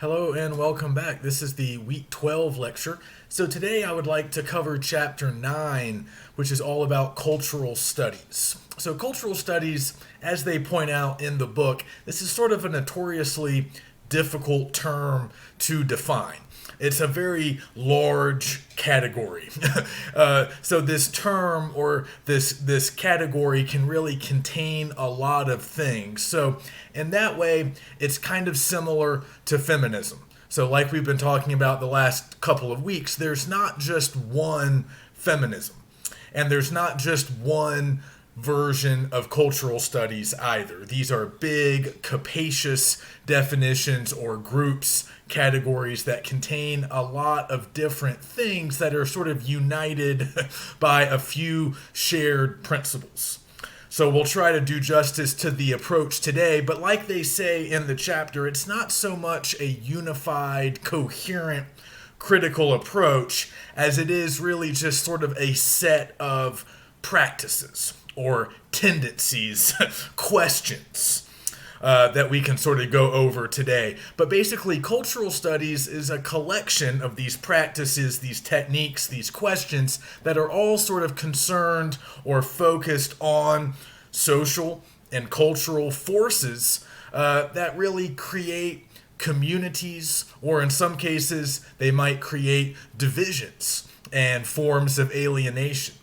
Hello and welcome back. This is the week 12 lecture. So today I would like to cover chapter 9, which is all about cultural studies. So cultural studies, as they point out in the book, this is sort of a notoriously difficult term to define. It's a very large category. So this term or this category can really contain a lot of things. So in that way, it's kind of similar to feminism. So like we've been talking about the last couple of weeks, there's not just one feminism. And there's not just one version of cultural studies either. These are big, capacious definitions or groups, categories that contain a lot of different things that are sort of united by a few shared principles. So we'll try to do justice to the approach today, but like they say in the chapter, it's not so much a unified, coherent, critical approach as it is really just sort of a set of practices or tendencies, questions that we can sort of go over today. But basically, cultural studies is a collection of these practices, these techniques, these questions that are all sort of concerned or focused on social and cultural forces that really create communities, or in some cases, they might create divisions and forms of alienation.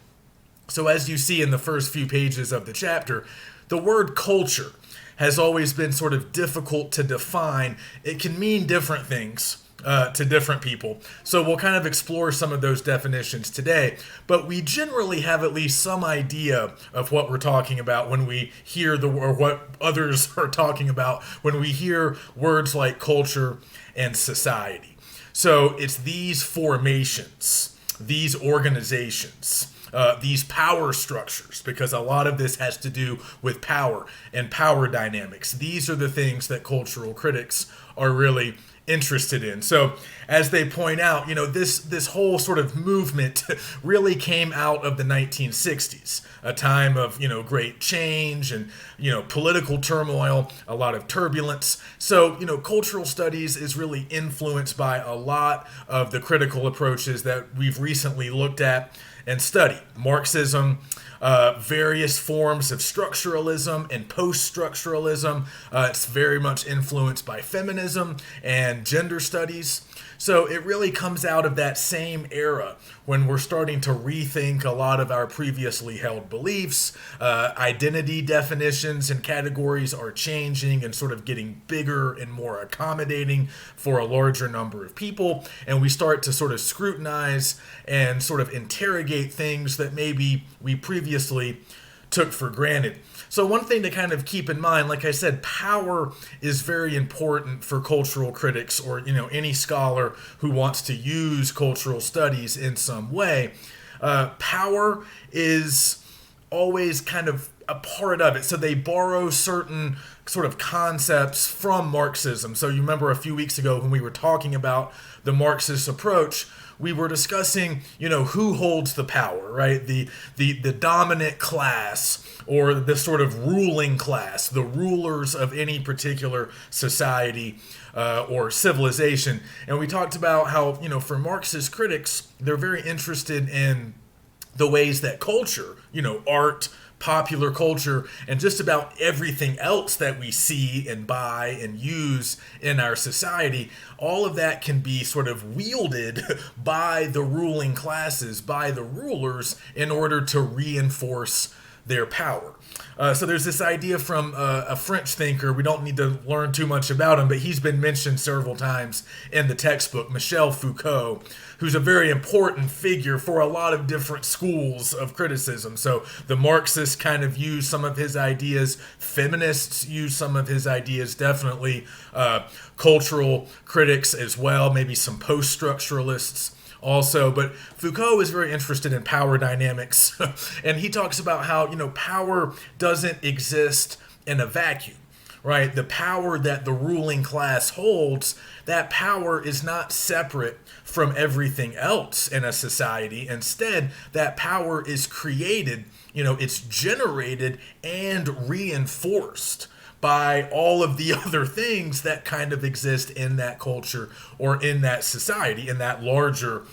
So as you see in the first few pages of the chapter, the word culture has always been sort of difficult to define. It can mean different things to different people. So we'll kind of explore some of those definitions today. But we generally have at least some idea of what we're talking about when we hear or what others are talking about when we hear words like culture and society. So it's these formations, these organizations, these power structures, because a lot of this has to do with power and power dynamics. These are the things that cultural critics are really interested in. So as they point out, this whole sort of movement really came out of the 1960s, a time of, great change and, political turmoil, a lot of turbulence. So, cultural studies is really influenced by a lot of the critical approaches that we've recently looked at and studied. Marxism, various forms of structuralism and post-structuralism. It's very much influenced by feminism and gender studies. So it really comes out of that same era when we're starting to rethink a lot of our previously held beliefs. Identity definitions and categories are changing and sort of getting bigger and more accommodating for a larger number of people. And we start to sort of scrutinize and sort of interrogate things that maybe we previously took for granted. So one thing to kind of keep in mind, like I said, power is very important for cultural critics or, any scholar who wants to use cultural studies in some way. Power is always kind of a part of it. So they borrow certain sort of concepts from Marxism. So you remember a few weeks ago when we were talking about the Marxist approach, we were discussing, who holds the power, right? The dominant class or the sort of ruling class, the rulers of any particular society or civilization. And we talked about how, for Marxist critics, they're very interested in the ways that culture, art, popular culture, and just about everything else that we see and buy and use in our society, all of that can be sort of wielded by the ruling classes, by the rulers, in order to reinforce their power. So there's this idea from a French thinker. We don't need to learn too much about him, but he's been mentioned several times in the textbook, Michel Foucault, who's a very important figure for a lot of different schools of criticism. So the Marxists kind of use some of his ideas. Feminists use some of his ideas, definitely. Cultural critics as well, maybe some post-structuralists also. But Foucault is very interested in power dynamics, and he talks about how, power doesn't exist in a vacuum, right? The power that the ruling class holds, that power is not separate from everything else in a society. Instead, that power is created, it's generated and reinforced by all of the other things that kind of exist in that culture or in that society, in that larger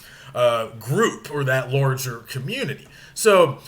group or that larger community. So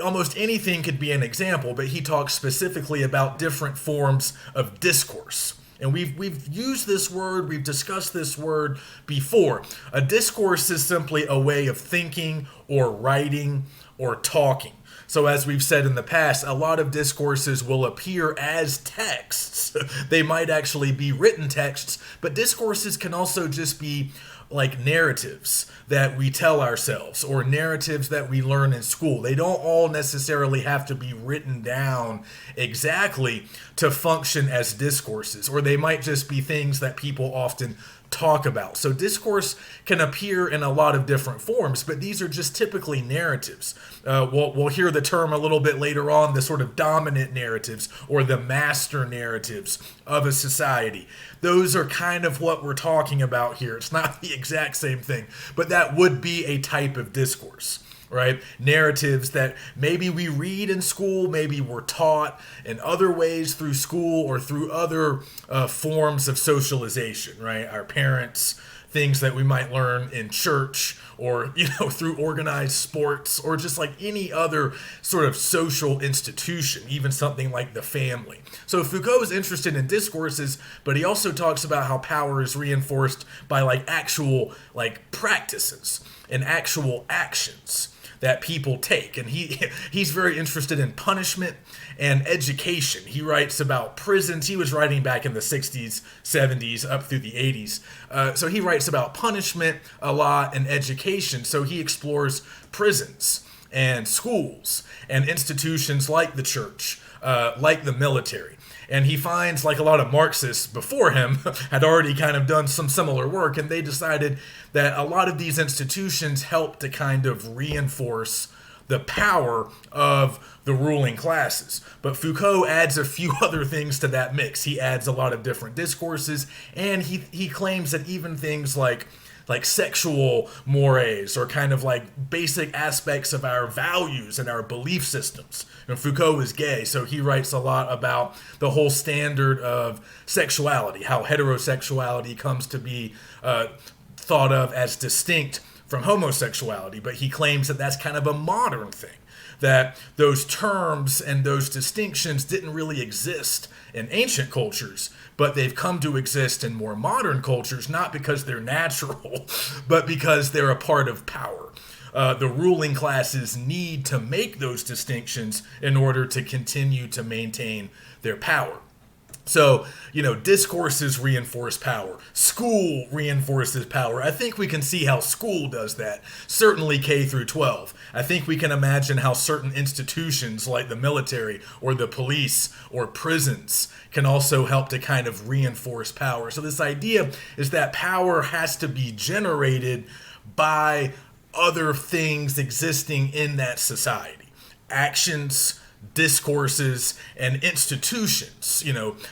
almost anything could be an example, but he talks specifically about different forms of discourse. And we've used this word, we've discussed this word before. A discourse is simply a way of thinking or writing or talking. So as we've said in the past, a lot of discourses will appear as texts. They might actually be written texts, but discourses can also just be like narratives that we tell ourselves or narratives that we learn in school. They don't all necessarily have to be written down exactly to function as discourses, or they might just be things that people often talk about. So discourse can appear in a lot of different forms, but these are just typically narratives. We'll hear the term a little bit later on, the sort of dominant narratives or the master narratives of a society. Those are kind of what we're talking about here. It's not the exact same thing, but that would be a type of discourse, right? Narratives that maybe we read in school, maybe we're taught in other ways through school or through other forms of socialization, right? Our parents, things that we might learn in church or, through organized sports or just like any other sort of social institution, even something like the family. So Foucault is interested in discourses, but he also talks about how power is reinforced by actual practices and actual actions that people take. And he's very interested in punishment and education. He writes about prisons. He was writing back in the 60s, 70s, up through the 80s. So he writes about punishment a lot and education. So he explores prisons and schools and institutions like the church, like the military. And he finds, like a lot of Marxists before him, had already kind of done some similar work, and they decided that a lot of these institutions help to kind of reinforce the power of the ruling classes. But Foucault adds a few other things to that mix. He adds a lot of different discourses, and he claims that even things like sexual mores or kind of like basic aspects of our values and our belief systems. And Foucault is gay, so he writes a lot about the whole standard of sexuality, how heterosexuality comes to be thought of as distinct from homosexuality, but he claims that that's kind of a modern thing, that those terms and those distinctions didn't really exist in ancient cultures, but they've come to exist in more modern cultures, not because they're natural, but because they're a part of power. The ruling classes need to make those distinctions in order to continue to maintain their power. So, discourses reinforce power. School reinforces power. I think we can see how school does that. Certainly K through 12. I think we can imagine how certain institutions like the military or the police or prisons can also help to kind of reinforce power. So this idea is that power has to be generated by other things existing in that society. Actions, discourses, and institutions,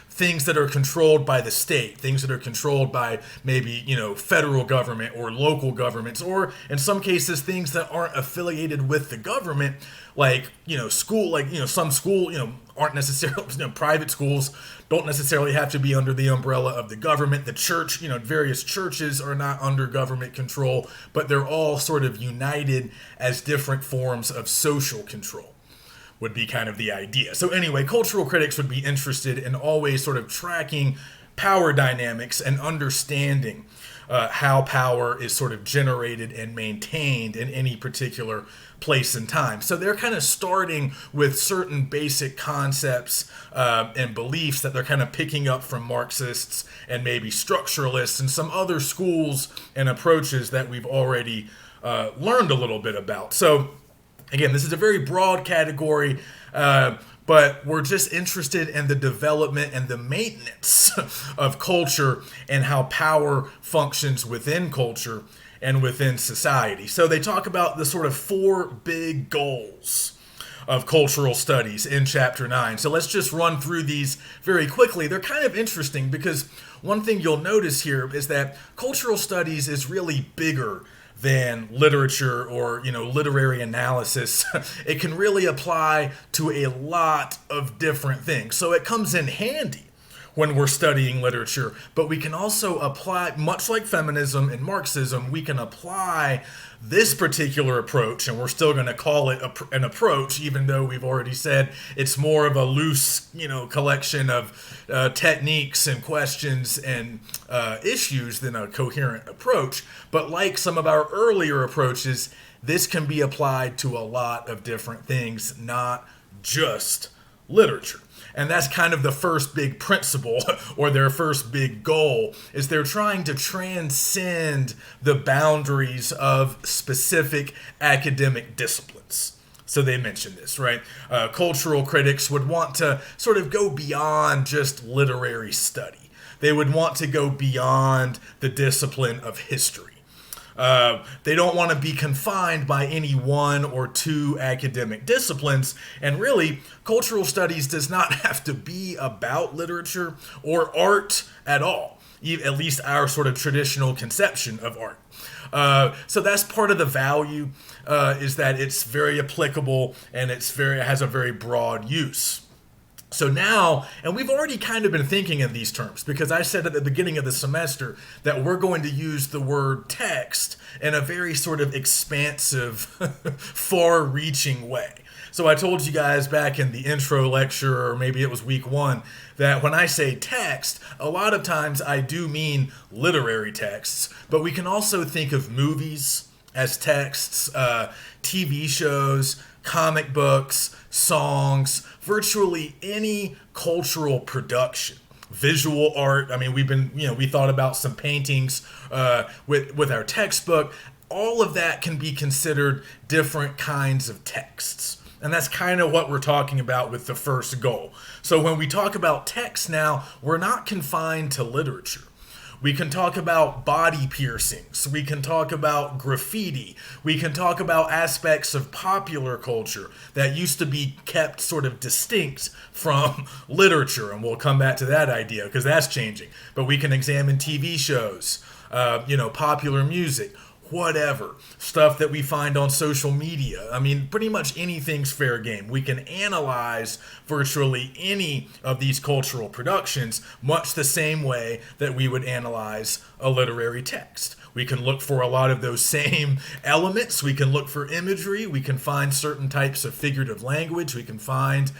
things that are controlled by the state, things that are controlled by maybe, federal government or local governments, or in some cases, things that aren't affiliated with the government, school, some school, aren't necessarily, private schools don't necessarily have to be under the umbrella of the government. The church, various churches are not under government control, but they're all sort of united as different forms of social control. Would be kind of the idea. So anyway, cultural critics would be interested in always sort of tracking power dynamics and understanding how power is sort of generated and maintained in any particular place and time. So they're kind of starting with certain basic concepts and beliefs that they're kind of picking up from Marxists and maybe structuralists and some other schools and approaches that we've already learned a little bit about. So again, this is a very broad category, but we're just interested in the development and the maintenance of culture and how power functions within culture and within society. So they talk about the sort of 4 big goals of cultural studies in Chapter 9. So let's just run through these very quickly. They're kind of interesting because one thing you'll notice here is that cultural studies is really bigger than literature or literary analysis. It can really apply to a lot of different things. So it comes in handy when we're studying literature, but we can also apply, much like feminism and Marxism, we can apply this particular approach, and we're still going to call it an approach, even though we've already said it's more of a loose, collection of techniques and questions and issues than a coherent approach. But like some of our earlier approaches, this can be applied to a lot of different things, not just literature. And that's kind of the first big principle, or their first big goal, is they're trying to transcend the boundaries of specific academic disciplines. So they mentioned this, right? Cultural critics would want to sort of go beyond just literary study. They would want to go beyond the discipline of history. They don't want to be confined by any one or two academic disciplines. And really, cultural studies does not have to be about literature or art at all, at least our sort of traditional conception of art. So that's part of the value, is that it's very applicable and it has a very broad use. So now, and we've already kind of been thinking in these terms, because I said at the beginning of the semester that we're going to use the word text in a very sort of expansive, far-reaching way. So I told you guys back in the intro lecture, or maybe it was week 1, that when I say text, a lot of times I do mean literary texts, but we can also think of movies as texts, TV shows, comic books, songs, virtually any cultural production. Visual art. I mean, we thought about some paintings with our textbook. All of that can be considered different kinds of texts. And that's kind of what we're talking about with the first goal. So when we talk about text now, we're not confined to literature. We can talk about body piercings. We can talk about graffiti. We can talk about aspects of popular culture that used to be kept sort of distinct from literature. And we'll come back to that idea because that's changing. But we can examine TV shows, popular music, whatever, stuff that we find on social media. I mean, pretty much anything's fair game. We can analyze virtually any of these cultural productions much the same way that we would analyze a literary text. We can look for a lot of those same elements. We can look for imagery. We can find certain types of figurative language. We can find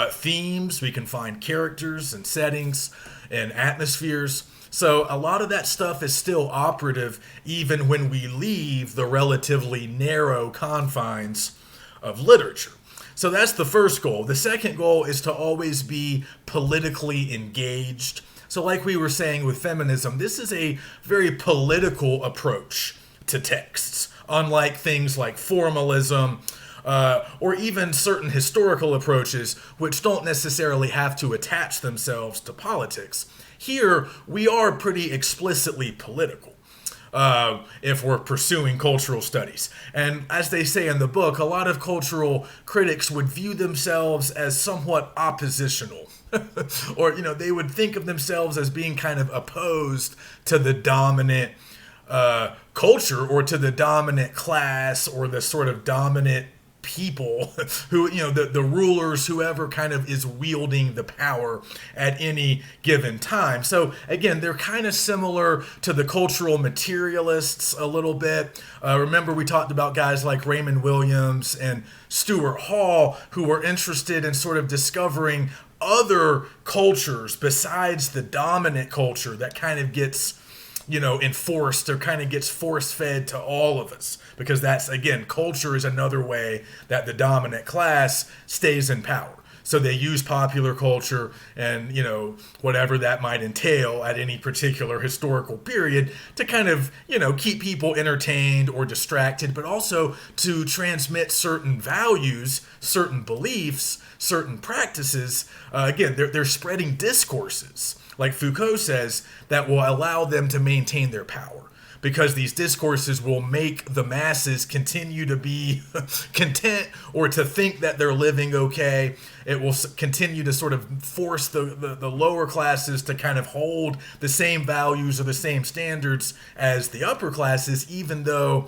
themes. We can find characters and settings and atmospheres. So a lot of that stuff is still operative even when we leave the relatively narrow confines of literature. So that's the first goal. The second goal is to always be politically engaged. So like we were saying with feminism, this is a very political approach to texts, unlike things like formalism, or even certain historical approaches, which don't necessarily have to attach themselves to politics. Here, we are pretty explicitly political if we're pursuing cultural studies. And as they say in the book, a lot of cultural critics would view themselves as somewhat oppositional. Or, they would think of themselves as being kind of opposed to the dominant culture or to the dominant class or the sort of dominant people who, the rulers, whoever kind of is wielding the power at any given time. So again, they're kind of similar to the cultural materialists a little bit. Remember, we talked about guys like Raymond Williams and Stuart Hall, who were interested in sort of discovering other cultures besides the dominant culture that kind of gets enforced or kind of gets force-fed to all of us. Because that's, again, culture is another way that the dominant class stays in power. So they use popular culture and, whatever that might entail at any particular historical period to kind of, keep people entertained or distracted, but also to transmit certain values, certain beliefs, certain practices. Again, they're spreading discourses, like Foucault says, that will allow them to maintain their power. because these discourses will make the masses continue to be content or to think that they're living okay. It will continue to sort of force the lower classes to kind of hold the same values or the same standards as the upper classes, even though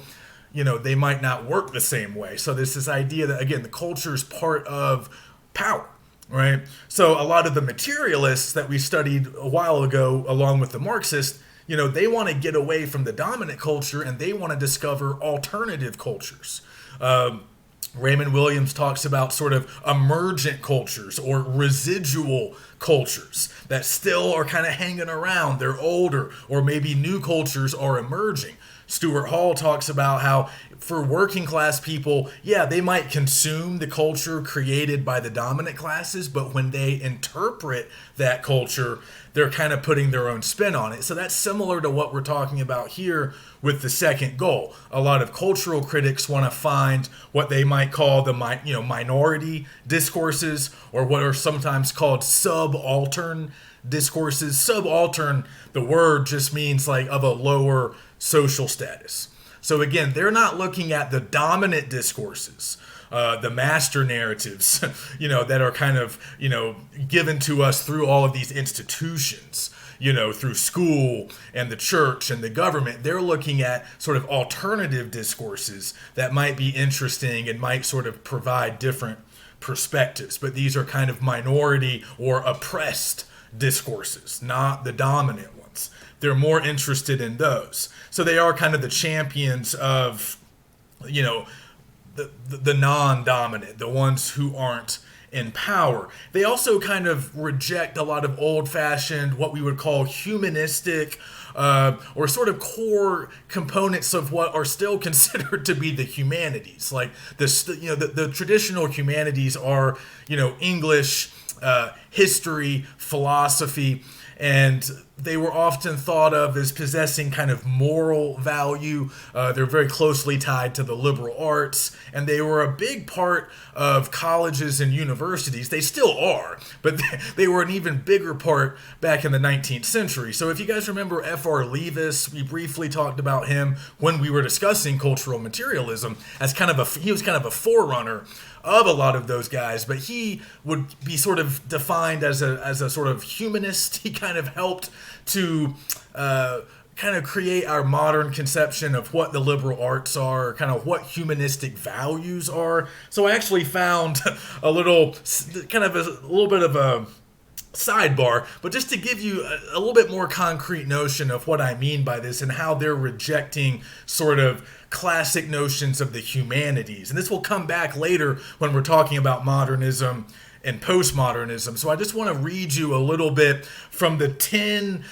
they might not work the same way. So there's this idea that, again, the culture is part of power, right? So a lot of the materialists that we studied a while ago, along with the Marxists, they want to get away from the dominant culture and they want to discover alternative cultures. Raymond Williams talks about sort of emergent cultures or residual cultures that still are kind of hanging around. They're older, or maybe new cultures are emerging. Stuart Hall talks about how for working class people, yeah, they might consume the culture created by the dominant classes, but when they interpret that culture, they're kind of putting their own spin on it. So that's similar to what we're talking about here with the second goal. A lot of cultural critics want to find what they might call the minority discourses, or what are sometimes called subaltern discourses. Subaltern, the word just means like of a lower social status. So again, they're not looking at the dominant discourses, the master narratives, that are kind of, given to us through all of these institutions, through school and the church and the government. They're looking at sort of alternative discourses that might be interesting and might sort of provide different perspectives. But these are kind of minority or oppressed discourses, not the dominant ones. They're more interested in those. So they are kind of the champions of, the non-dominant, the ones who aren't in power. They also kind of reject a lot of old-fashioned, what we would call humanistic, or sort of core components of what are still considered to be the humanities. Like the traditional humanities are, English, history, philosophy, and they were often thought of as possessing kind of moral value. They're very closely tied to the liberal arts, and they were a big part of colleges and universities. They still are, but they were an even bigger part back in the 19th century. So if you guys remember F.R. Leavis, we briefly talked about him when we were discussing cultural materialism as he was kind of a forerunner of a lot of those guys, but he would be sort of defined as a sort of humanist. He kind of helped to kind of create our modern conception of what the liberal arts are, kind of what humanistic values are. So I actually found a little bit of a sidebar, but just to give you a little bit more concrete notion of what I mean by this and how they're rejecting sort of classic notions of the humanities. And this will come back later when we're talking about modernism and postmodernism. So I just want to read you a little bit from the 10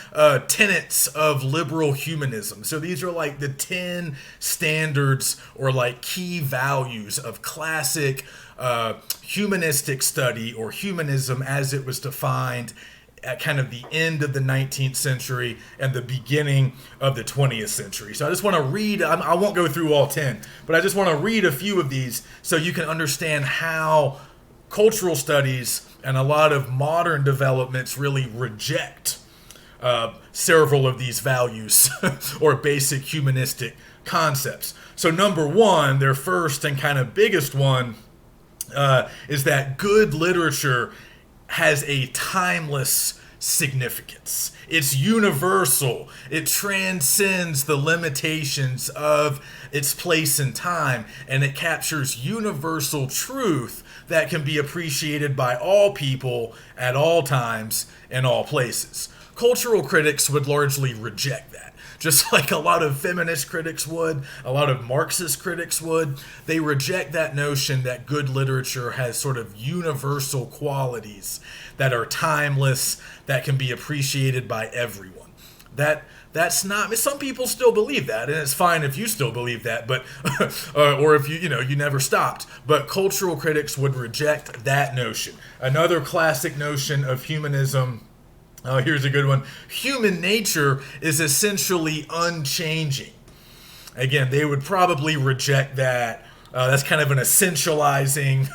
tenets of liberal humanism. So these are like the 10 standards or like key values of classic humanistic study, or humanism as it was defined at kind of the end of the 19th century and the beginning of the 20th century. So I just want to read, I won't go through all 10, but I just want to read a few of these so you can understand how cultural studies and a lot of modern developments really reject several of these values or basic humanistic concepts. So number one, their first and kind of biggest one, is that good literature has a timeless significance. It's universal. It transcends the limitations of its place and time, and it captures universal truth that can be appreciated by all people at all times and all places. Cultural critics would largely reject that. Just like a lot of feminist critics would, a lot of Marxist critics would, they reject that notion that good literature has sort of universal qualities that are timeless, that can be appreciated by everyone. That's not, some people still believe that, and it's fine if you still believe that, but or if you never stopped. But cultural critics would reject that notion. Another classic notion of humanism, here's a good one. Human nature is essentially unchanging. Again, they would probably reject that. That's kind of an essentializing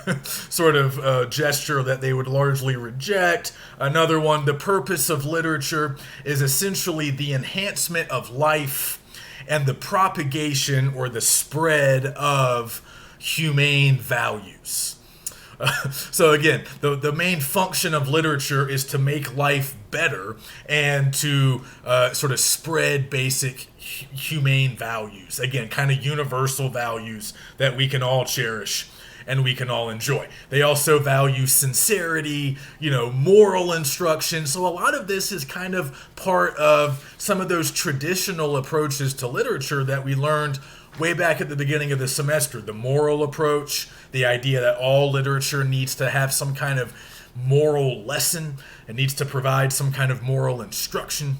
sort of gesture that they would largely reject. Another one, the purpose of literature is essentially the enhancement of life and the propagation or the spread of humane values. So again, the main function of literature is to make life better and to sort of spread basic humane values. Again, kind of universal values that we can all cherish and we can all enjoy. They also value sincerity, moral instruction. So a lot of this is kind of part of some of those traditional approaches to literature that we learned way back at the beginning of the semester. The moral approach, the idea that all literature needs to have some kind of moral lesson. It needs to provide some kind of moral instruction.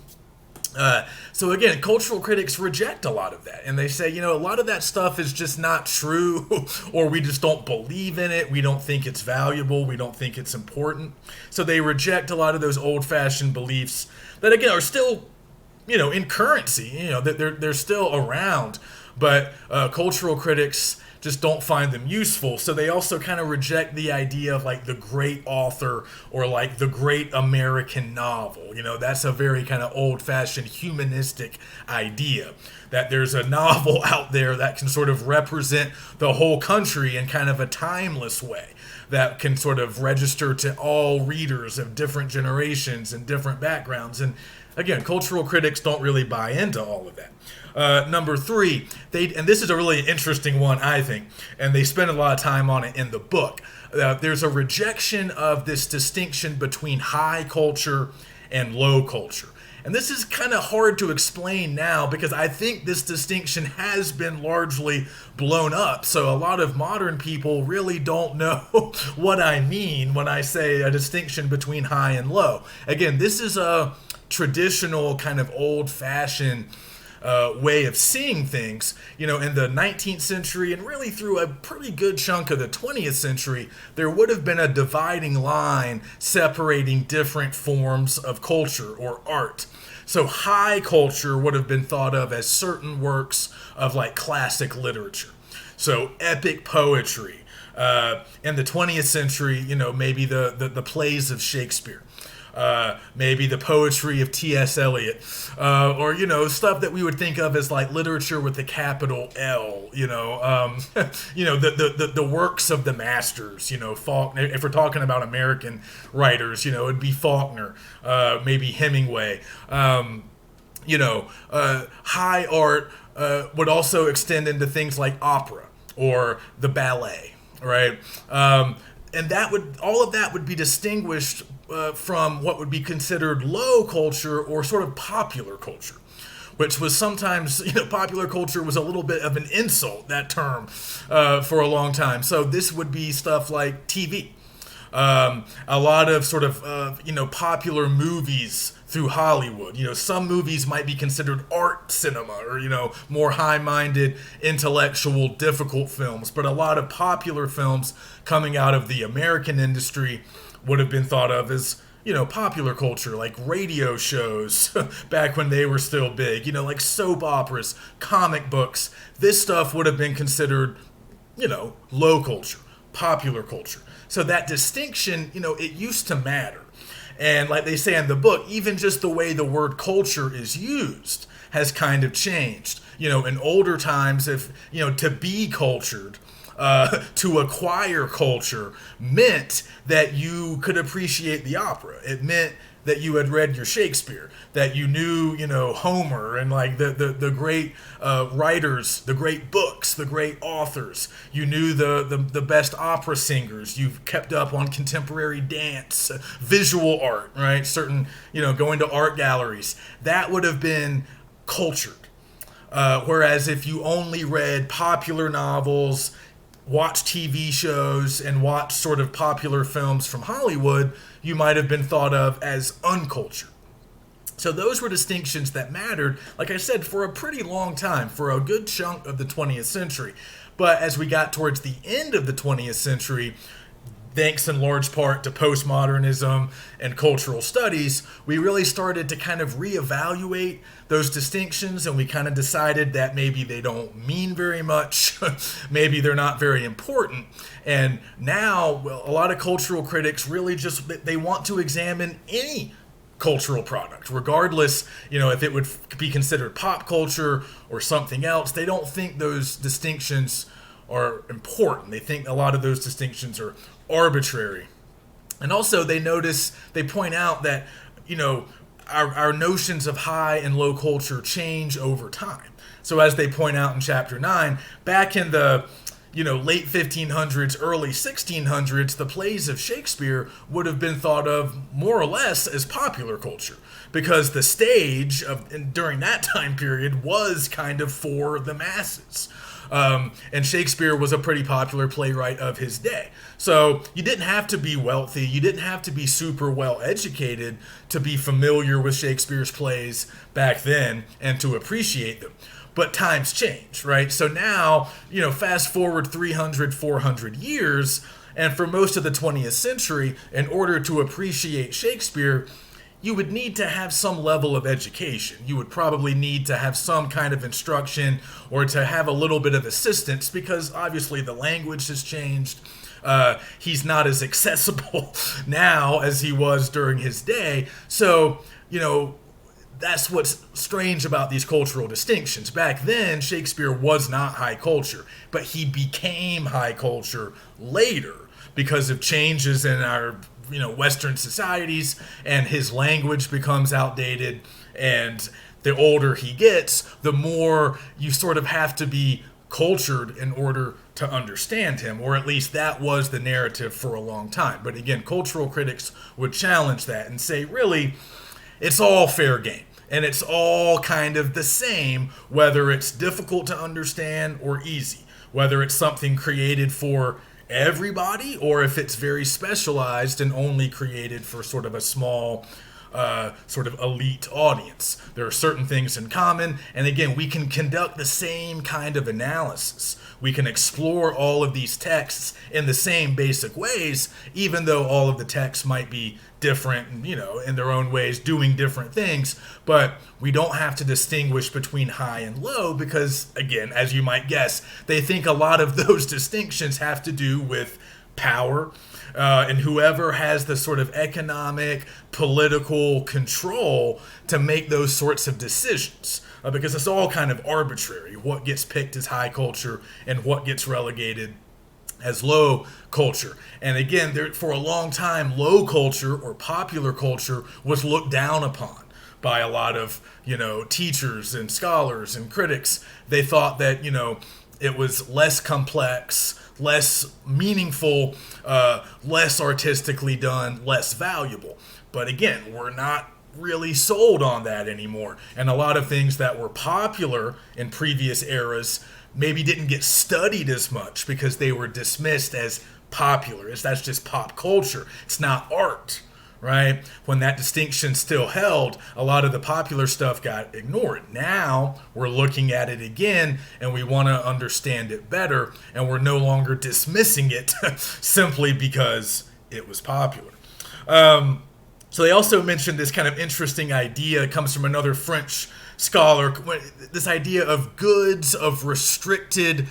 So again, cultural critics reject a lot of that, and they say, a lot of that stuff is just not true, or we just don't believe in it. We don't think it's valuable. We don't think it's important. So they reject a lot of those old-fashioned beliefs that, again, are still, in currency. That they're still around, but cultural critics just don't find them useful. So they also kind of reject the idea of like the great author or like the great American novel. That's a very kind of old-fashioned humanistic idea, that there's a novel out there that can sort of represent the whole country in kind of a timeless way, that can sort of register to all readers of different generations and different backgrounds. And again, cultural critics don't really buy into all of that. Number three, and this is a really interesting one, I think, and they spend a lot of time on it in the book. There's a rejection of this distinction between high culture and low culture. And this is kind of hard to explain now because I think this distinction has been largely blown up. So a lot of modern people really don't know what I mean when I say a distinction between high and low. Again, this is a traditional kind of old-fashioned way of seeing things. In the 19th century and really through a pretty good chunk of the 20th century, there would have been a dividing line separating different forms of culture or art. So high culture would have been thought of as certain works of like classic literature. So epic poetry. In the 20th century, maybe the plays of Shakespeare. Maybe the poetry of T.S. Eliot, or stuff that we would think of as like literature with the capital L. The works of the masters. Faulkner. If we're talking about American writers, it'd be Faulkner, maybe Hemingway. High art would also extend into things like opera or the ballet, right? And all of that would be distinguished from what would be considered low culture or sort of popular culture, which was sometimes, popular culture was a little bit of an insult, that term, for a long time. So this would be stuff like TV. A lot of sort of, popular movies through Hollywood. Some movies might be considered art cinema or, more high-minded, intellectual, difficult films. But a lot of popular films coming out of the American industry would have been thought of as, popular culture, like radio shows back when they were still big, like soap operas, comic books. This stuff would have been considered, low culture, popular culture. So that distinction, it used to matter. And like they say in the book, even just the way the word culture is used has kind of changed. In older times, if, to be cultured, to acquire culture meant that you could appreciate the opera. It meant that you had read your Shakespeare, that you knew, Homer and like the great writers, the great books, the great authors. You knew the best opera singers. You've kept up on contemporary dance, visual art, right? Certain, going to art galleries. That would have been cultured. Whereas if you only read popular novels, watch TV shows, and watch sort of popular films from Hollywood, you might have been thought of as uncultured. So those were distinctions that mattered, like I said, for a pretty long time, for a good chunk of the 20th century. But as we got towards the end of the 20th century, thanks in large part to postmodernism and cultural studies, we really started to kind of reevaluate those distinctions, and we kind of decided that maybe they don't mean very much, maybe they're not very important. And now, a lot of cultural critics really just, they want to examine any cultural product, regardless, if it would be considered pop culture or something else. They don't think those distinctions are important. They think a lot of those distinctions are arbitrary. And also they point out that, our notions of high and low culture change over time. So as they point out in chapter 9, back in the late 1500s, early 1600s, the plays of Shakespeare would have been thought of more or less as popular culture because the stage during that time period was kind of for the masses. And Shakespeare was a pretty popular playwright of his day. So you didn't have to be wealthy. You didn't have to be super well educated to be familiar with Shakespeare's plays back then and to appreciate them. But times change, right? So now, fast forward 300, 400 years, and for most of the 20th century, in order to appreciate Shakespeare, you would need to have some level of education. You would probably need to have some kind of instruction or to have a little bit of assistance because obviously the language has changed. He's not as accessible now as he was during his day. So, that's what's strange about these cultural distinctions. Back then, Shakespeare was not high culture, but he became high culture later because of changes in our Western societies, and his language becomes outdated, and the older he gets, the more you sort of have to be cultured in order to understand him, or at least that was the narrative for a long time. But again, cultural critics would challenge that and say, really, it's all fair game. And it's all kind of the same, whether it's difficult to understand or easy, whether it's something created for everybody or if it's very specialized and only created for sort of a small sort of elite audience. There are certain things in common, and again, we can conduct the same kind of analysis. We can explore all of these texts in the same basic ways, even though all of the texts might be different, in their own ways, doing different things, but we don't have to distinguish between high and low because, again, as you might guess, they think a lot of those distinctions have to do with power, and whoever has the sort of economic, political control to make those sorts of decisions. Because it's all kind of arbitrary, what gets picked as high culture and what gets relegated as low culture. And again, for a long time, low culture or popular culture was looked down upon by a lot of, teachers and scholars and critics. They thought that, it was less complex, less meaningful, less artistically done, less valuable. But again, we're not really sold on that anymore. And a lot of things that were popular in previous eras maybe didn't get studied as much because they were dismissed as popular. That's just pop culture. It's not art, right? When that distinction still held, a lot of the popular stuff got ignored. Now we're looking at it again and we want to understand it better, and we're no longer dismissing it simply because it was popular. So they also mentioned this kind of interesting idea. It comes from another French scholar. This idea of goods of restricted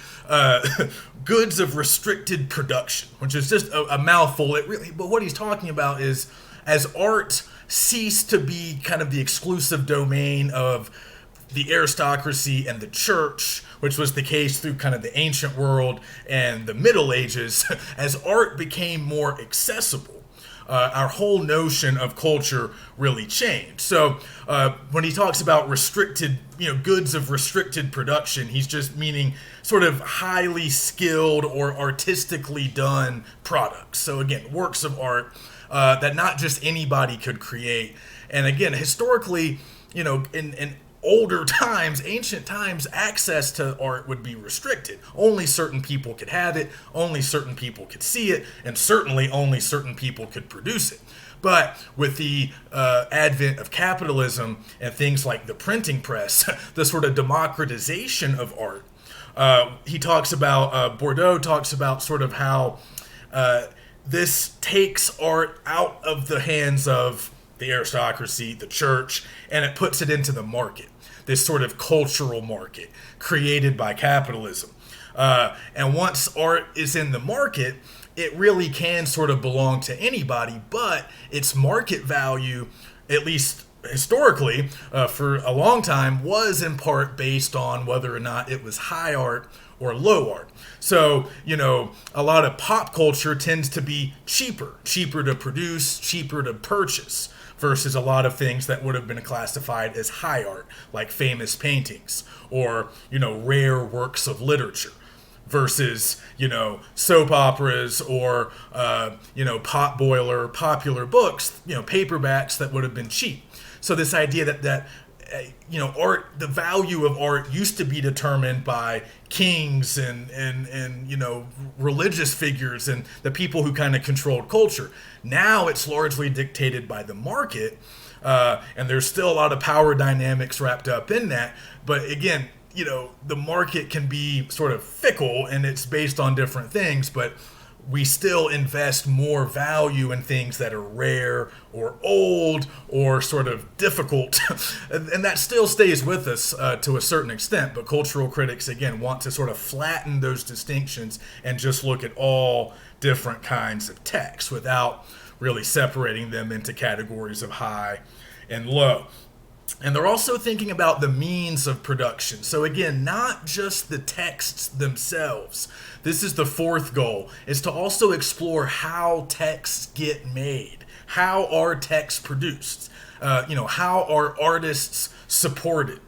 production, which is just a mouthful. But what he's talking about is as art ceased to be kind of the exclusive domain of the aristocracy and the church, which was the case through kind of the ancient world and the Middle Ages, as art became more accessible, our whole notion of culture really changed. So when he talks about restricted, goods of restricted production, he's just meaning sort of highly skilled or artistically done products. So again, works of art that not just anybody could create. And again, historically, in older times, ancient times, access to art would be restricted. Only certain people could have it, only certain people could see it, and certainly only certain people could produce it. But with the advent of capitalism and things like the printing press, the sort of democratization of art, Bordeaux talks about sort of how this takes art out of the hands of the aristocracy, the church, and it puts it into the market, this sort of cultural market created by capitalism. And once art is in the market, it really can sort of belong to anybody, but its market value at least historically, for a long time, was in part based on whether or not it was high art or low art. So, a lot of pop culture tends to be cheaper to produce, cheaper to purchase, versus a lot of things that would have been classified as high art, like famous paintings or, rare works of literature, versus, soap operas or, popular books, paperbacks that would have been cheap. So this idea that art, the value of art used to be determined by kings and religious figures and the people who kind of controlled culture. Now it's largely dictated by the market, and there's still a lot of power dynamics wrapped up in that. But again, the market can be sort of fickle and it's based on different things, but we still invest more value in things that are rare or old or sort of difficult. And that still stays with us to a certain extent. But cultural critics, again, want to sort of flatten those distinctions and just look at all different kinds of texts without really separating them into categories of high and low. And they're also thinking about the means of production. So again, not just the texts themselves. This is the fourth goal, is to also explore how texts get made. How are texts produced? How are artists supported?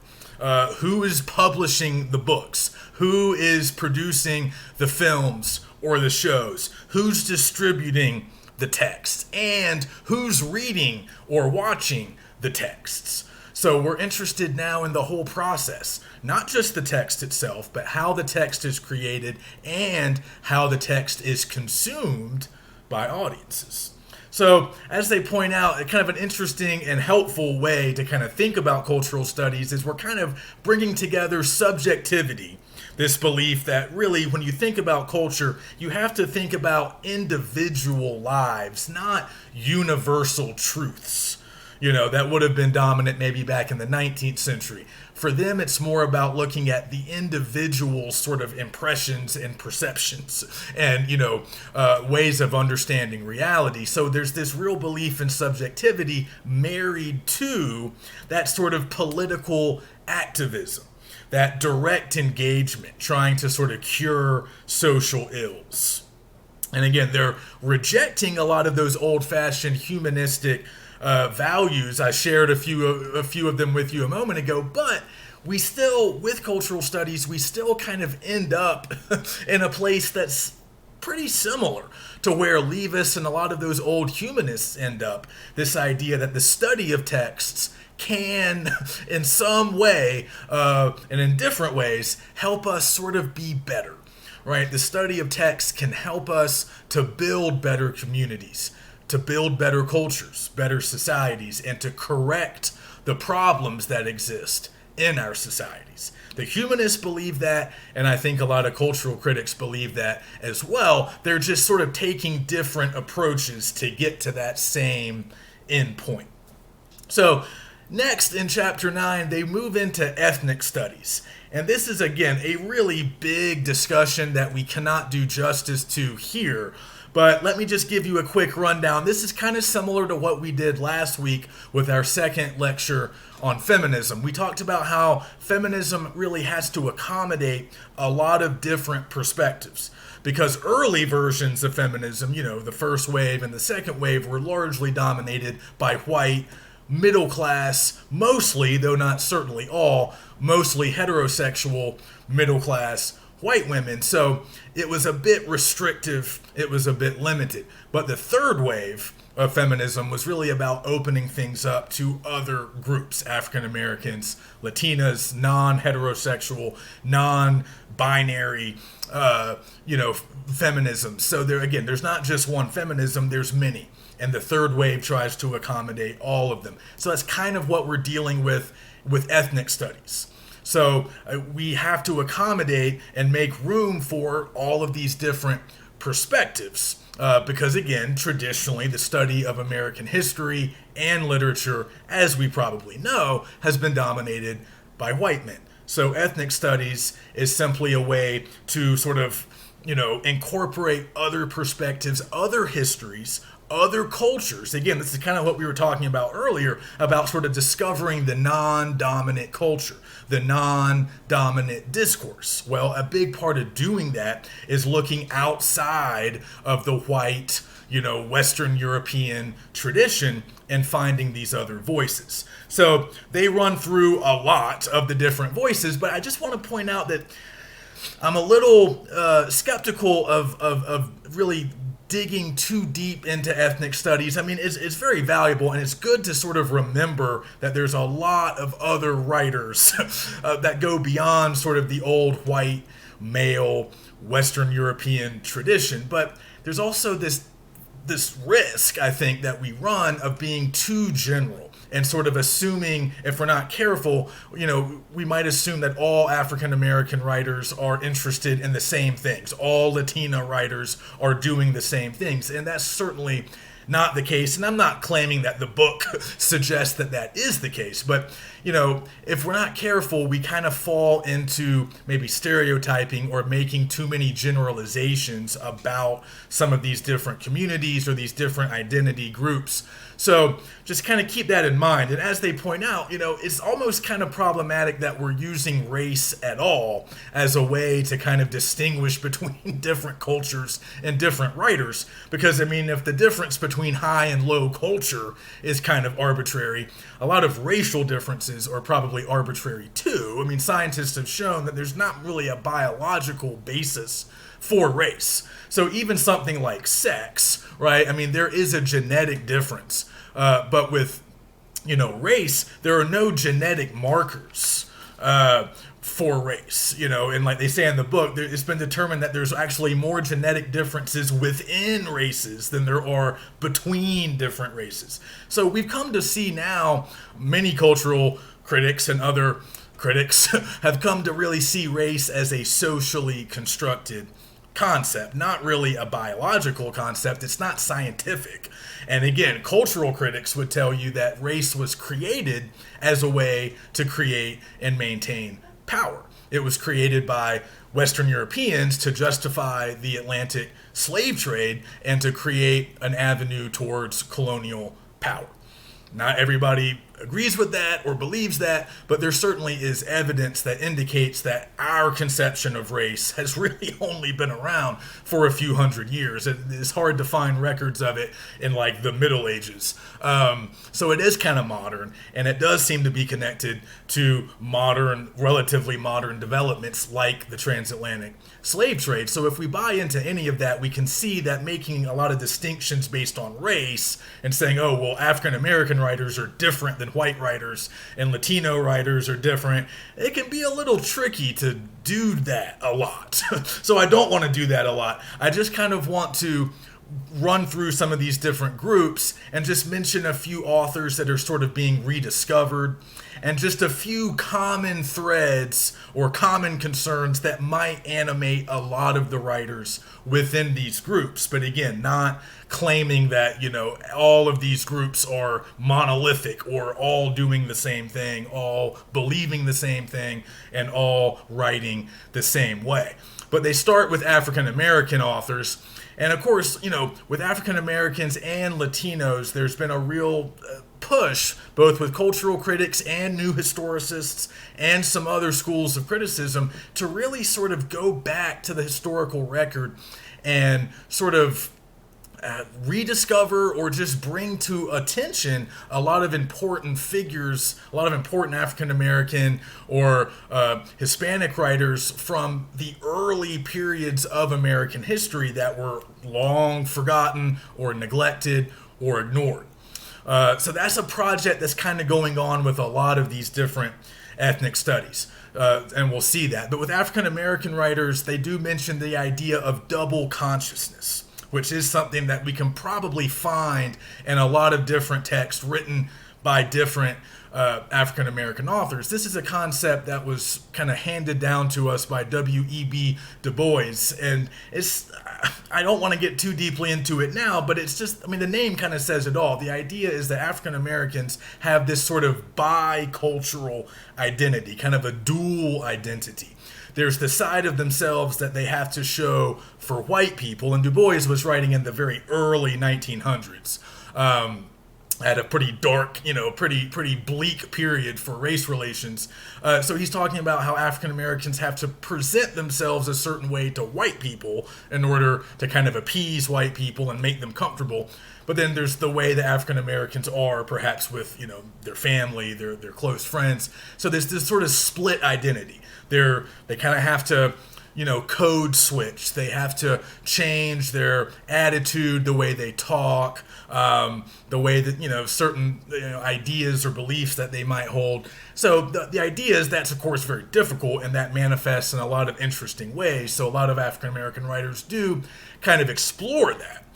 Who is publishing the books? Who is producing the films or the shows? Who's distributing the text? And who's reading or watching the texts? So we're interested now in the whole process, not just the text itself, but how the text is created and how the text is consumed by audiences. So as they point out, kind of an interesting and helpful way to kind of think about cultural studies is we're kind of bringing together subjectivity, this belief that really when you think about culture, you have to think about individual lives, not universal truths. That would have been dominant maybe back in the 19th century. For them, it's more about looking at the individual sort of impressions and perceptions and, ways of understanding reality. So there's this real belief in subjectivity married to that sort of political activism, that direct engagement, trying to sort of cure social ills. And again, they're rejecting a lot of those old-fashioned humanistic values. I shared a few of them with you a moment ago, but we still, with cultural studies, we still kind of end up in a place that's pretty similar to where Leavis and a lot of those old humanists end up. This idea that the study of texts can, in some way, and in different ways, help us sort of be better, right? The study of texts can help us to build better communities, to build better cultures, better societies, and to correct the problems that exist in our societies. The humanists believe that, and I think a lot of cultural critics believe that as well. They're just sort of taking different approaches to get to that same end point. So next in chapter 9, they move into ethnic studies. And this is, again, a really big discussion that we cannot do justice to here. But let me just give you a quick rundown. This is kind of similar to what we did last week with our second lecture on feminism. We talked about how feminism really has to accommodate a lot of different perspectives, because early versions of feminism, the first wave and the second wave, were largely dominated by white, middle class, mostly, though not certainly all, mostly heterosexual, middle class white women. So it was a bit restrictive, it was a bit limited. But the third wave of feminism was really about opening things up to other groups, African Americans, Latinas, non-heterosexual, non-binary, feminism. So there's not just one feminism, there's many. And the third wave tries to accommodate all of them. So that's kind of what we're dealing with ethnic studies. So we have to accommodate and make room for all of these different perspectives because, again, traditionally the study of American history and literature, as we probably know, has been dominated by white men. So ethnic studies is simply a way to sort of, incorporate other perspectives, other histories, other cultures. Again, this is kind of what we were talking about earlier about sort of discovering the non-dominant culture, the non-dominant discourse. Well, a big part of doing that is looking outside of the white, Western European tradition and finding these other voices. So they run through a lot of the different voices, but I just want to point out that I'm a little skeptical of really digging too deep into ethnic studies. I mean, it's very valuable, and it's good to sort of remember that there's a lot of other writers that go beyond sort of the old white, male, Western European tradition. But there's also this risk, I think, that we run of being too general and sort of assuming, if we're not careful, we might assume that all African American writers are interested in the same things. All Latina writers are doing the same things. And that's certainly not the case. And I'm not claiming that the book suggests that that is the case. But, if we're not careful, we kind of fall into maybe stereotyping or making too many generalizations about some of these different communities or these different identity groups. So just kind of keep that in mind. And as they point out, it's almost kind of problematic that we're using race at all as a way to kind of distinguish between different cultures and different writers. Because, if the difference between high and low culture is kind of arbitrary, a lot of racial differences are probably arbitrary too. Scientists have shown that there's not really a biological basis for race. So even something like sex, right? There is a genetic difference. But with, race, there are no genetic markers for race, and like they say in the book, it's been determined that there's actually more genetic differences within races than there are between different races. So we've come to see now many cultural critics and other critics have come to really see race as a socially constructed concept, not really a biological concept. It's not scientific. And again, cultural critics would tell you that race was created as a way to create and maintain power. It was created by Western Europeans to justify the Atlantic slave trade and to create an avenue towards colonial power. Not everybody agrees with that or believes that, but there certainly is evidence that indicates that our conception of race has really only been around for a few hundred years. It's hard to find records of it in like the Middle Ages. So it is kind of modern, and it does seem to be connected to relatively modern developments like the transatlantic slave trade. So if we buy into any of that, we can see that making a lot of distinctions based on race and saying, oh, well, African American writers are different than white writers and Latino writers are different, it can be a little tricky to do that a lot. So I don't want to do that a lot. I just kind of want to run through some of these different groups and just mention a few authors that are sort of being rediscovered and just a few common threads or common concerns that might animate a lot of the writers within these groups. But again, not claiming that, all of these groups are monolithic or all doing the same thing, all believing the same thing, and all writing the same way. But they start with African American authors. And of course, with African Americans and Latinos, there's been a real push, both with cultural critics and new historicists and some other schools of criticism, to really sort of go back to the historical record and sort of rediscover or just bring to attention a lot of important figures, a lot of important African American or Hispanic writers from the early periods of American history that were long forgotten or neglected or ignored. So that's a project that's kind of going on with a lot of these different ethnic studies. And we'll see that. But with African American writers, they do mention the idea of double consciousness, which is something that we can probably find in a lot of different texts written by different African American authors. This is a concept that was kind of handed down to us by W.E.B. Du Bois, and I don't want to get too deeply into it now, but it's just, I mean, the name kind of says it all. The idea is that African Americans have this sort of bicultural identity, kind of a dual identity. There's the side of themselves that they have to show for white people, and Du Bois was writing in the very early 1900s. At a pretty dark, pretty bleak period for race relations. So he's talking about how African Americans have to present themselves a certain way to white people in order to kind of appease white people and make them comfortable. But then there's the way that African Americans are, perhaps with, their family, their close friends. So there's this sort of split identity. They kind of have to, code switch. They have to change their attitude, the way they talk, the way that, certain ideas or beliefs that they might hold. So the idea is that's, of course, very difficult, and that manifests in a lot of interesting ways. So a lot of African American writers do kind of explore that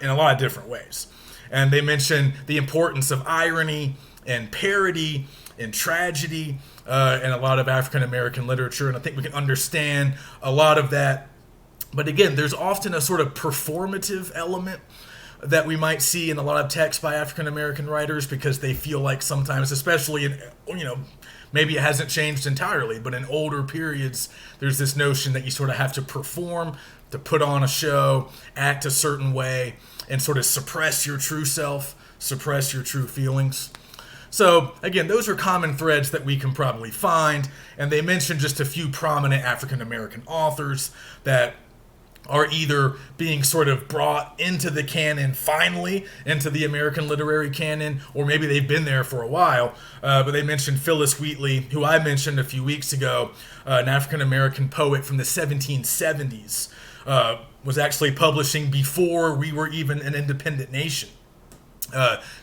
in a lot of different ways. And they mention the importance of irony and parody and tragedy in a lot of African American literature, and I think we can understand a lot of that. But again, there's often a sort of performative element that we might see in a lot of texts by African American writers, because they feel like sometimes, especially in, maybe it hasn't changed entirely, but in older periods, there's this notion that you sort of have to perform, to put on a show, act a certain way, and sort of suppress your true self, suppress your true feelings. So, again, those are common threads that we can probably find, and they mention just a few prominent African American authors that are either being sort of brought into the canon finally, into the American literary canon, or maybe they've been there for a while. But they mentioned Phyllis Wheatley, who I mentioned a few weeks ago, an African American poet from the 1770s, was actually publishing before we were even an independent nation.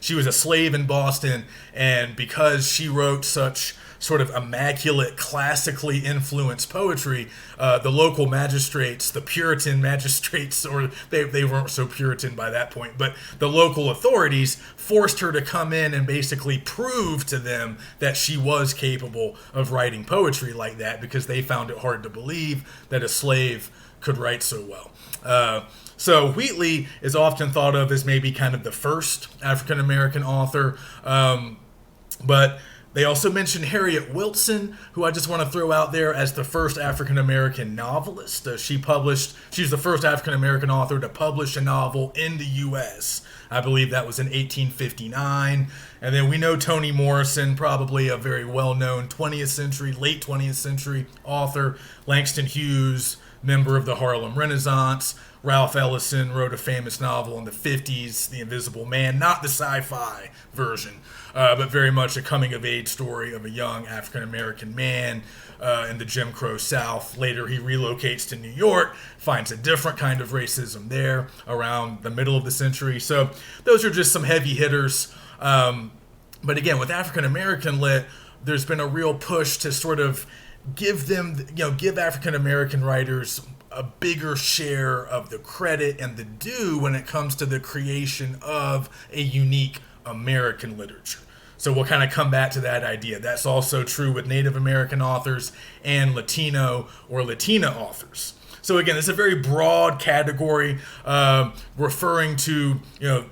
She was a slave in Boston, and because she wrote such sort of immaculate, classically influenced poetry, the local magistrates, the Puritan magistrates, or they weren't so Puritan by that point, but the local authorities forced her to come in and basically prove to them that she was capable of writing poetry like that, because they found it hard to believe that a slave could write so well. So Wheatley is often thought of as maybe kind of the first African American author, but they also mentioned Harriet Wilson, who I just want to throw out there as the first African American novelist. She's the first African American author to publish a novel in the U.S. I believe that was in 1859. And then we know Toni Morrison, probably a very well-known late 20th century author. Langston Hughes, member of the Harlem Renaissance. Ralph Ellison wrote a famous novel in the 50s, The Invisible Man, not the sci-fi version, but very much a coming-of-age story of a young African-American man in the Jim Crow South. Later, he relocates to New York, finds a different kind of racism there around the middle of the century. So those are just some heavy hitters. But again, with African-American lit, there's been a real push to sort of give African-American writers a bigger share of the credit and the due when it comes to the creation of a unique American literature. So we'll kind of come back to that idea. That's also true with Native American authors and Latino or Latina authors. So again, it's a very broad category referring to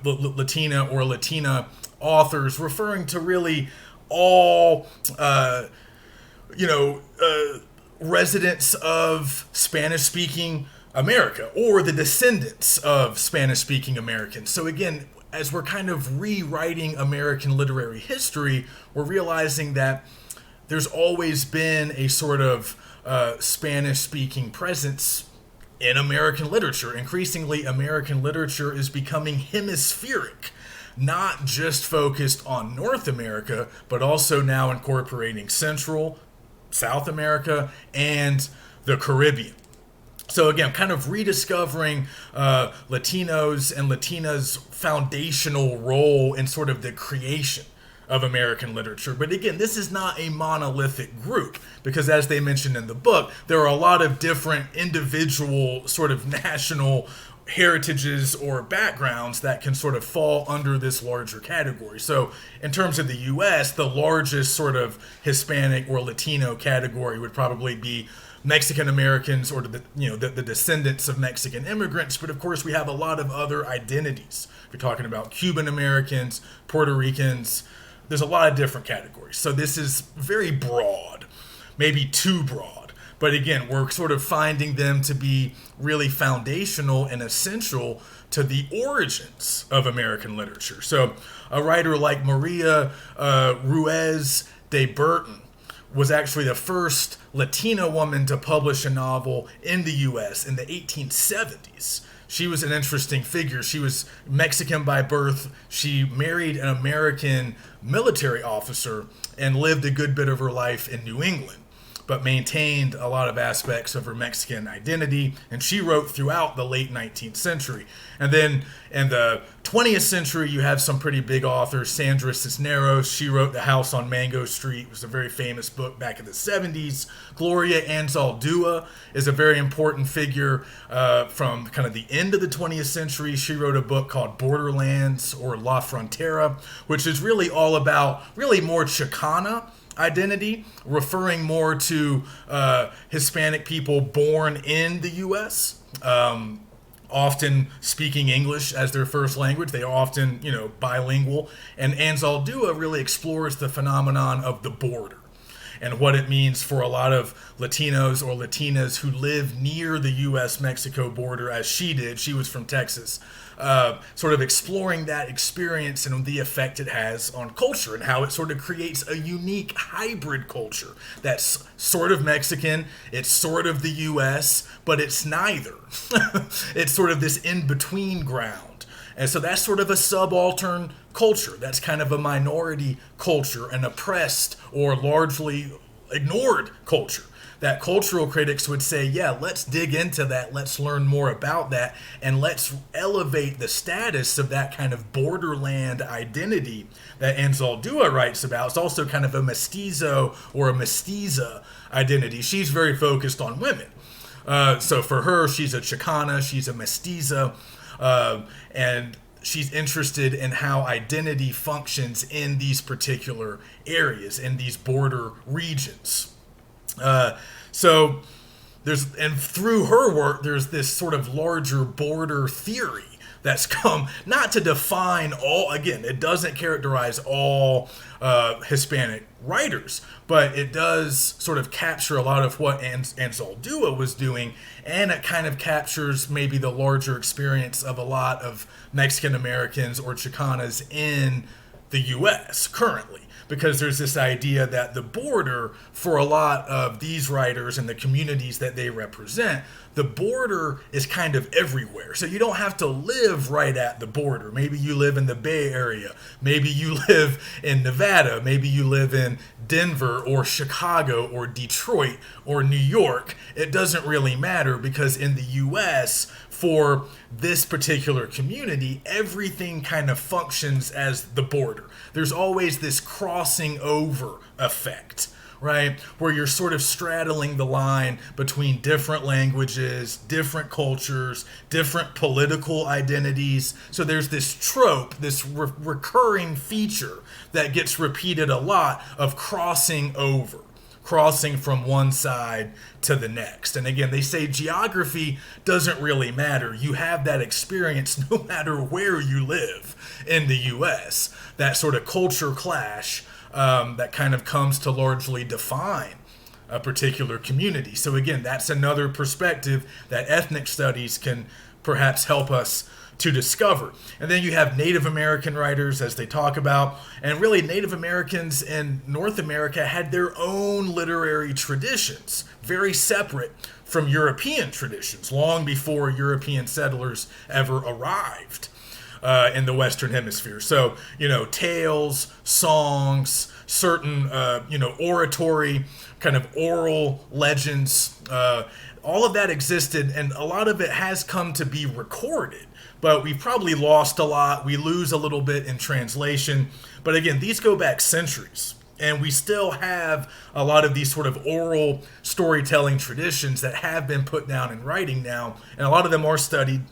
Latina or Latina authors, referring to really all residents of Spanish-speaking America, or the descendants of Spanish-speaking Americans. So again, as we're kind of rewriting American literary history, we're realizing that there's always been a sort of Spanish-speaking presence in American literature. Increasingly, American literature is becoming hemispheric, not just focused on North America, but also now incorporating Central, South America, and the Caribbean. So again, kind of rediscovering Latinos and Latinas' foundational role in sort of the creation of American literature. But again, this is not a monolithic group, because as they mentioned in the book, there are a lot of different individual sort of national heritages or backgrounds that can sort of fall under this larger category. So in terms of the US, the largest sort of Hispanic or Latino category would probably be Mexican Americans or the descendants of Mexican immigrants. But of course, we have a lot of other identities. If you're talking about Cuban Americans, Puerto Ricans, there's a lot of different categories. So this is very broad, maybe too broad. But again, we're sort of finding them to be really foundational and essential to the origins of American literature. So a writer like Maria Ruiz de Burton was actually the first Latina woman to publish a novel in the U.S. in the 1870s. She was an interesting figure. She was Mexican by birth. She married an American military officer and lived a good bit of her life in New England, but maintained a lot of aspects of her Mexican identity, and she wrote throughout the late 19th century. And then in the 20th century, you have some pretty big authors. Sandra Cisneros, she wrote The House on Mango Street. It was a very famous book back in the 70s. Gloria Anzaldúa is a very important figure from kind of the end of the 20th century. She wrote a book called Borderlands or La Frontera, which is really all about really more Chicana identity, referring more to Hispanic people born in the U.S., often speaking English as their first language. They are often, bilingual. And Anzaldúa really explores the phenomenon of the border and what it means for a lot of Latinos or Latinas who live near the U.S.-Mexico border, as she did. She was from Texas. Sort of exploring that experience and the effect it has on culture and how it sort of creates a unique hybrid culture that's sort of Mexican, it's sort of the U.S., but it's neither. It's sort of this in-between ground. And so that's sort of a subaltern culture. That's kind of a minority culture, an oppressed or largely ignored culture. That cultural critics would say, yeah, let's dig into that, let's learn more about that, and let's elevate the status of that kind of borderland identity that Anzaldúa writes about. It's also kind of a mestizo or a mestiza identity. She's very focused on women. So for her, she's a Chicana, she's a mestiza, and she's interested in how identity functions in these particular areas, in these border regions. So through her work, there's this sort of larger border theory that's come not to define all, again, it doesn't characterize all Hispanic writers, but it does sort of capture a lot of what Anzaldúa was doing, and it kind of captures maybe the larger experience of a lot of Mexican Americans or Chicanas in the U.S. currently. Because there's this idea that the border, for a lot of these writers and the communities that they represent, the border is kind of everywhere. So you don't have to live right at the border. Maybe you live in the Bay Area. Maybe you live in Nevada. Maybe you live in Denver or Chicago or Detroit or New York. It doesn't really matter, because in the U.S., for this particular community, everything kind of functions as the border. There's always this crossing over effect, right? Where you're sort of straddling the line between different languages, different cultures, different political identities. So there's this trope, this recurring feature that gets repeated a lot of crossing over. Crossing from one side to the next. And again, they say geography doesn't really matter. You have that experience no matter where you live in the U.S. That sort of culture clash that kind of comes to largely define a particular community. So again, that's another perspective that ethnic studies can perhaps help us to discover. And then you have Native American writers, as they talk about, and really Native Americans in North America had their own literary traditions, very separate from European traditions, long before European settlers ever arrived in the Western Hemisphere. So, tales, songs, certain, oratory, kind of oral legends, all of that existed, and a lot of it has come to be recorded. But we've probably lost a lot. We lose a little bit in translation. But again, these go back centuries. And we still have a lot of these sort of oral storytelling traditions that have been put down in writing now. And a lot of them are studied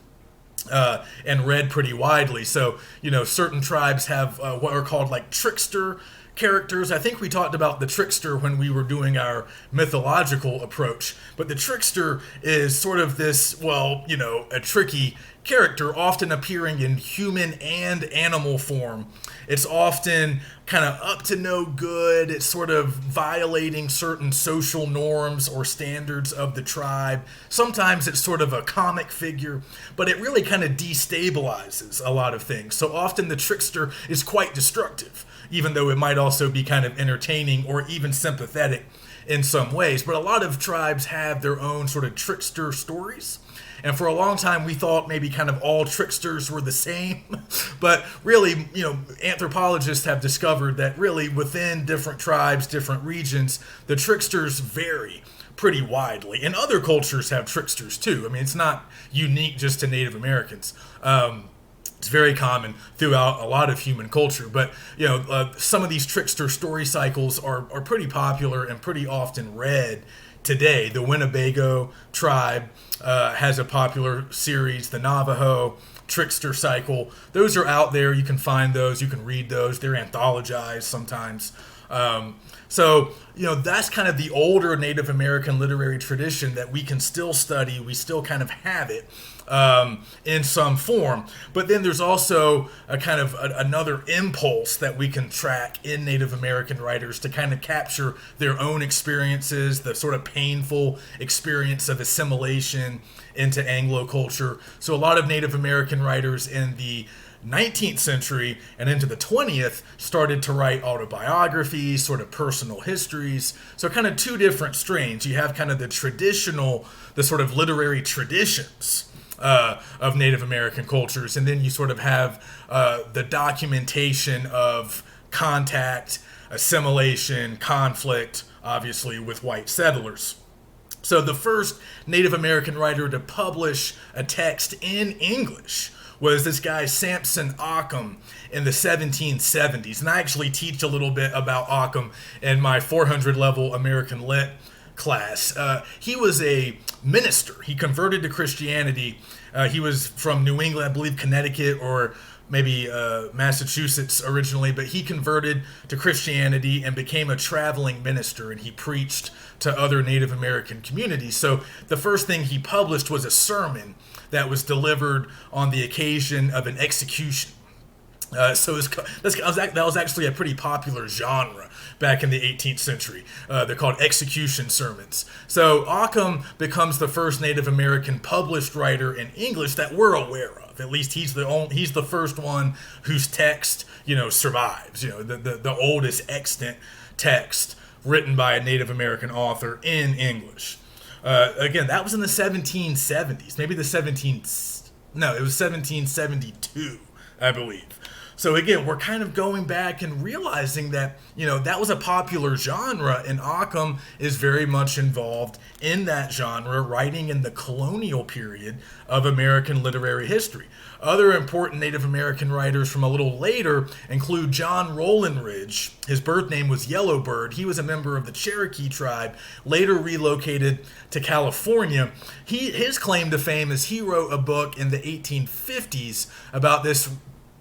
and read pretty widely. So, certain tribes have what are called like trickster characters. I think we talked about the trickster when we were doing our mythological approach, but the trickster is sort of this, a tricky character, often appearing in human and animal form. It's often kind of up to no good. It's sort of violating certain social norms or standards of the tribe. Sometimes it's sort of a comic figure, but it really kind of destabilizes a lot of things. So often the trickster is quite destructive, even though it might also be kind of entertaining or even sympathetic in some ways. But a lot of tribes have their own sort of trickster stories. And for a long time, we thought maybe kind of all tricksters were the same. But really, anthropologists have discovered that really within different tribes, different regions, the tricksters vary pretty widely. And other cultures have tricksters too. I mean, it's not unique just to Native Americans. It's very common throughout a lot of human culture. But, some of these trickster story cycles are pretty popular and pretty often read today. The Winnebago tribe has a popular series, the Navajo Trickster Cycle. Those are out there. You can find those. You can read those. They're anthologized sometimes. So, that's kind of the older Native American literary tradition that we can still study. We still kind of have it in some form. But then there's also a kind of another impulse that we can track in Native American writers to kind of capture their own experiences, the sort of painful experience of assimilation into Anglo culture. So a lot of Native American writers in the 19th century and into the 20th started to write autobiographies, sort of personal histories. So kind of two different strains. You have kind of the sort of literary traditions of Native American cultures, and then you sort of have the documentation of contact, assimilation, conflict, obviously with white settlers. So the first Native American writer to publish a text in English was this guy Samson Occam in the 1770s. And I actually teach a little bit about Occam in my 400 level American Lit class. He was a minister. He converted to Christianity. He was from New England, I believe Connecticut or maybe Massachusetts originally, but he converted to Christianity and became a traveling minister, and he preached to other Native American communities. So the first thing he published was a sermon that was delivered on the occasion of an execution. So that was actually a pretty popular genre back in the 18th century. They're called execution sermons. So Occam becomes the first Native American published writer in English that we're aware of. At least he's the first one whose text survives. The oldest extant text written by a Native American author in English. Again, that was in the 1770s. Maybe it was 1772, I believe. So again, we're kind of going back and realizing that, that was a popular genre, and Occam is very much involved in that genre, writing in the colonial period of American literary history. Other important Native American writers from a little later include John Rollin-Ridge. His birth name was Yellowbird. He was a member of the Cherokee tribe, later relocated to California. His claim to fame is he wrote a book in the 1850s about this.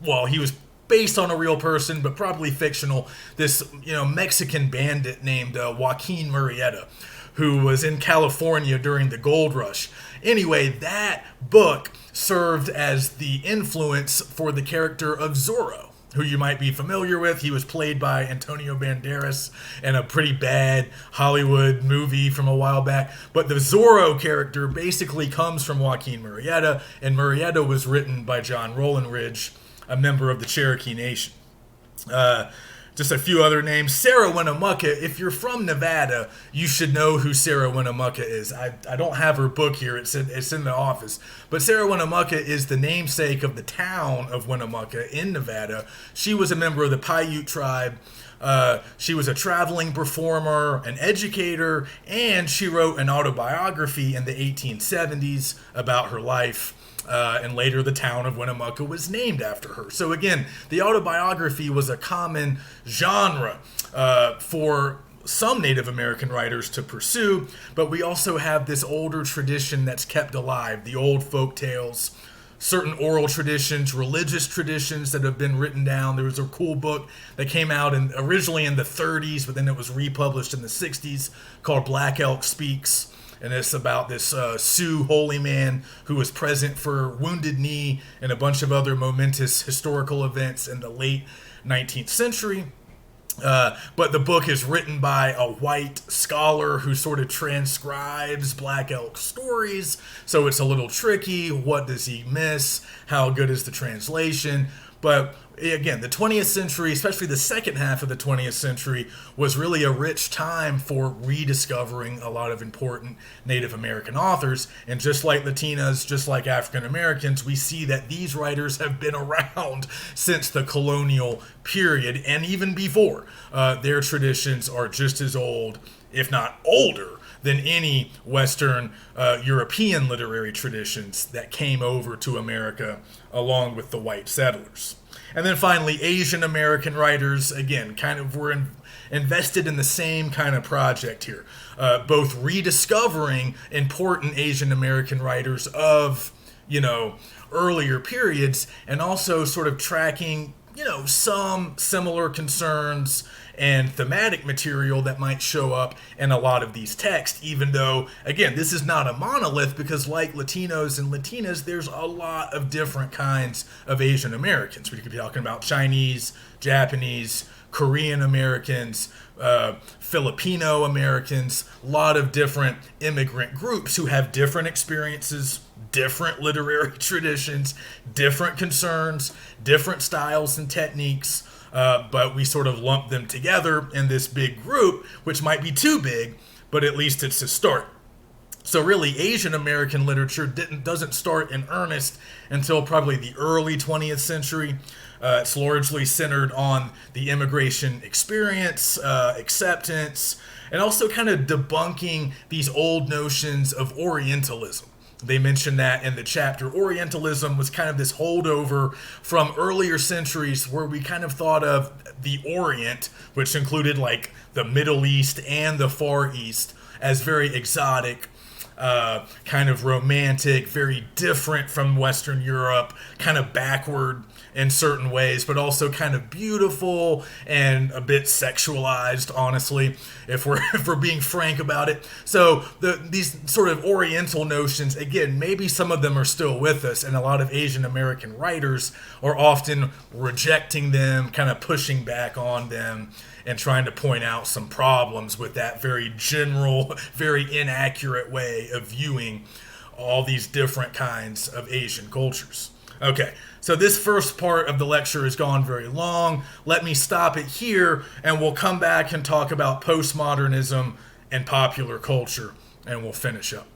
Well, he was based on a real person, but probably fictional. This, Mexican bandit named Joaquin Murrieta, who was in California during the gold rush. Anyway, that book served as the influence for the character of Zorro, who you might be familiar with. He was played by Antonio Banderas in a pretty bad Hollywood movie from a while back. But the Zorro character basically comes from Joaquin Murrieta, and Murrieta was written by John Rollin-Ridge, a member of the Cherokee Nation. Just a few other names. Sarah Winnemucca. If you're from Nevada, you should know who Sarah Winnemucca is. I don't have her book here. It's in the office. But Sarah Winnemucca is the namesake of the town of Winnemucca in Nevada. She was a member of the Paiute tribe. She was a traveling performer, an educator, and she wrote an autobiography in the 1870s about her life. And later the town of Winnemucca was named after her. So again, the autobiography was a common genre for some Native American writers to pursue, but we also have this older tradition that's kept alive, the old folk tales, certain oral traditions, religious traditions that have been written down. There was a cool book that came out originally in the 30s, but then it was republished in the 60s called Black Elk Speaks. And it's about this Sioux holy man who was present for Wounded Knee and a bunch of other momentous historical events in the late 19th century. But the book is written by a white scholar who sort of transcribes Black Elk stories, so it's a little tricky. What does he miss? How good is the translation? But again, the 20th century, especially the second half of the 20th century, was really a rich time for rediscovering a lot of important Native American authors. And just like Latinas, just like African Americans, we see that these writers have been around since the colonial period and even before. Their traditions are just as old, if not older, than any Western European literary traditions that came over to America along with the white settlers. And then finally, Asian American writers, again, kind of were invested in the same kind of project here, both rediscovering important Asian American writers of, earlier periods, and also sort of tracking, some similar concerns and thematic material that might show up in a lot of these texts, even though, again, this is not a monolith, because like Latinos and Latinas, there's a lot of different kinds of Asian Americans. We could be talking about Chinese, Japanese, Korean Americans, Filipino Americans, a lot of different immigrant groups who have different experiences, different literary traditions, different concerns, different styles and techniques, but we sort of lump them together in this big group, which might be too big, but at least it's a start. So really, Asian American literature doesn't start in earnest until probably the early 20th century. It's largely centered on the immigration experience, acceptance, and also kind of debunking these old notions of Orientalism. They mentioned that in the chapter. Orientalism was kind of this holdover from earlier centuries where we kind of thought of the Orient, which included like the Middle East and the Far East, as very exotic, kind of romantic, very different from Western Europe, kind of backward in certain ways, but also kind of beautiful and a bit sexualized, honestly, if we're being frank about it. So these sort of Oriental notions, again, maybe some of them are still with us, and a lot of Asian American writers are often rejecting them, kind of pushing back on them, and trying to point out some problems with that very general, very inaccurate way of viewing all these different kinds of Asian cultures. Okay, so this first part of the lecture has gone very long. Let me stop it here, and we'll come back and talk about postmodernism and popular culture, and we'll finish up.